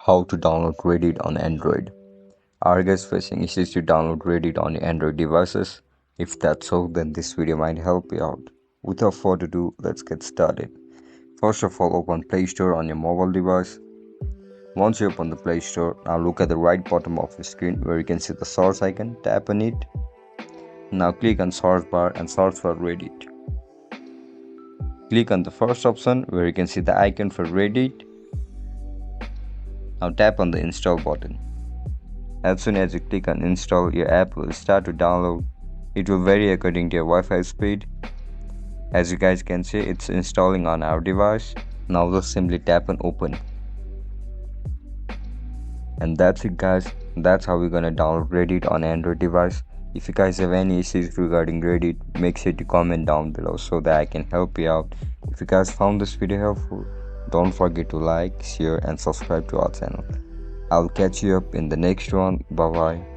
How to download Reddit on Android. Are you guys facing issues to download Reddit on your Android devices? If that's so, then this video might help you out. Without further ado, let's get started. First of all, open Play Store on your mobile device. Once you open the Play Store, now look at the right bottom of the screen where you can see the source icon. Tap on it. Now click on search bar and search for Reddit. Click on the first option where you can see the icon for Reddit. Now tap on the install button. As soon as you click on install, your app will start to download. It will vary according to your Wi-Fi speed. As you guys can see, it's installing on our device. Now just simply tap on open. And that's it guys. That's how we're gonna download Reddit on Android device. If you guys have any issues regarding Reddit, make sure to comment down below so that I can help you out. If you guys found this video helpful, don't forget to like, share and subscribe to our channel. I'll catch you up in the next one. Bye bye.